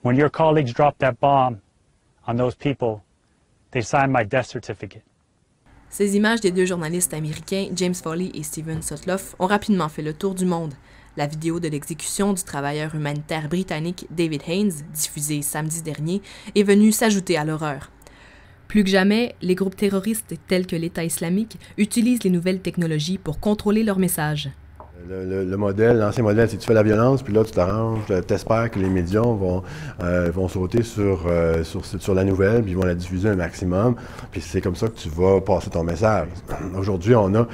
When your colleagues dropped that bomb on those people, they signed my death certificate. Ces images des deux journalistes américains, James Foley et Steven Sotloff, ont rapidement fait le tour du monde. La vidéo de l'exécution du travailleur humanitaire britannique David Haines, diffusée samedi dernier, est venue s'ajouter à l'horreur. Plus que jamais, les groupes terroristes tels que l'État islamique utilisent les nouvelles technologies pour contrôler leurs messages. L'ancien modèle, c'est que tu fais la violence, puis là, tu t'arranges, tu espères que les médias vont sauter sur la nouvelle, puis ils vont la diffuser un maximum, puis c'est comme ça que tu vas passer ton message. Aujourd'hui, on a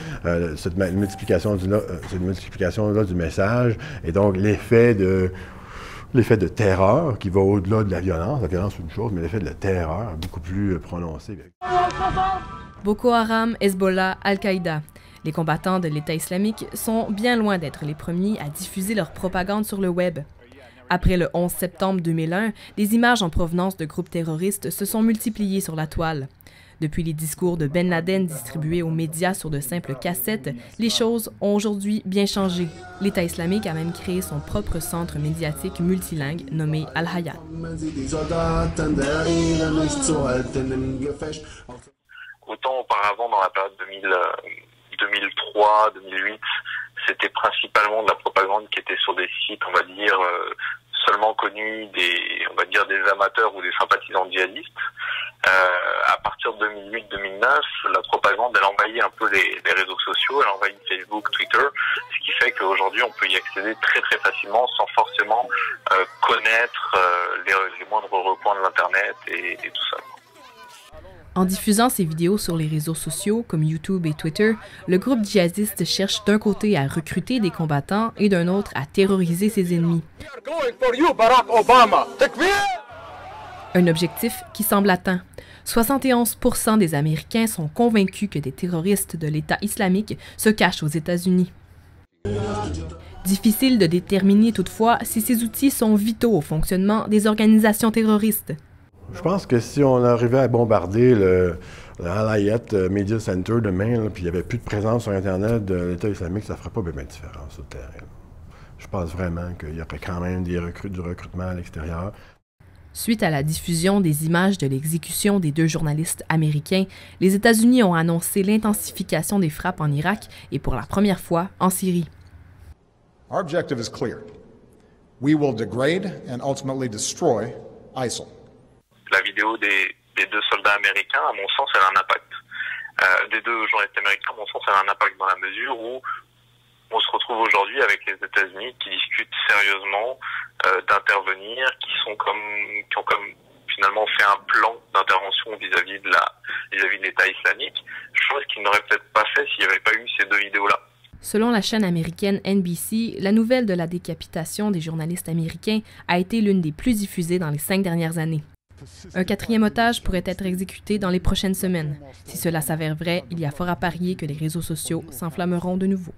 cette multiplication-là du message, et donc l'effet de terreur qui va au-delà de la violence. La violence, c'est une chose, mais l'effet de la terreur est beaucoup plus prononcé. Boko Haram, Hezbollah, Al-Qaïda. Les combattants de l'État islamique sont bien loin d'être les premiers à diffuser leur propagande sur le web. Après le 11 septembre 2001, les images en provenance de groupes terroristes se sont multipliées sur la toile. Depuis les discours de Ben Laden distribués aux médias sur de simples cassettes, les choses ont aujourd'hui bien changé. L'État islamique a même créé son propre centre médiatique multilingue nommé Al-Hayat. Autant auparavant, dans la période 2003-2008, c'était principalement de la propagande qui était sur des sites, on va dire, seulement connus des amateurs ou des sympathisants djihadistes. À partir de 2008-2009, la propagande, elle envahit un peu les réseaux sociaux, elle envahit Facebook, Twitter, ce qui fait qu'aujourd'hui, on peut y accéder très très facilement sans forcément connaître les moindres recoins de l'Internet et tout ça. En diffusant ces vidéos sur les réseaux sociaux comme YouTube et Twitter, le groupe djihadiste cherche d'un côté à recruter des combattants et d'un autre à terroriser ses ennemis. Un objectif qui semble atteint. 71% des Américains sont convaincus que des terroristes de l'État islamique se cachent aux États-Unis. Difficile de déterminer toutefois si ces outils sont vitaux au fonctionnement des organisations terroristes. Je pense que si on arrivait à bombarder le Al-Hayat Media Center demain, puis il n'y avait plus de présence sur Internet de l'État islamique, ça ne ferait pas bien de différence sur le terrain. Je pense vraiment qu'il y aurait quand même du recrutement à l'extérieur. Suite à la diffusion des images de l'exécution des deux journalistes américains, les États-Unis ont annoncé l'intensification des frappes en Irak et pour la première fois en Syrie. Our objective is clear. We will degrade and ultimately destroy ISIL. La vidéo des deux soldats américains, à mon sens, elle a un impact. Des deux journalistes américains, à mon sens, elle a un impact dans la mesure où on se retrouve aujourd'hui avec les États-Unis qui discutent sérieusement d'intervenir, qui ont comme finalement fait un plan d'intervention vis-à-vis de l'État islamique, chose qu'ils n'auraient peut-être pas fait s'il n'y avait pas eu ces deux vidéos-là. Selon la chaîne américaine NBC, la nouvelle de la décapitation des journalistes américains a été l'une des plus diffusées dans les 5 dernières années. Un quatrième otage pourrait être exécuté dans les prochaines semaines. Si cela s'avère vrai, il y a fort à parier que les réseaux sociaux s'enflammeront de nouveau.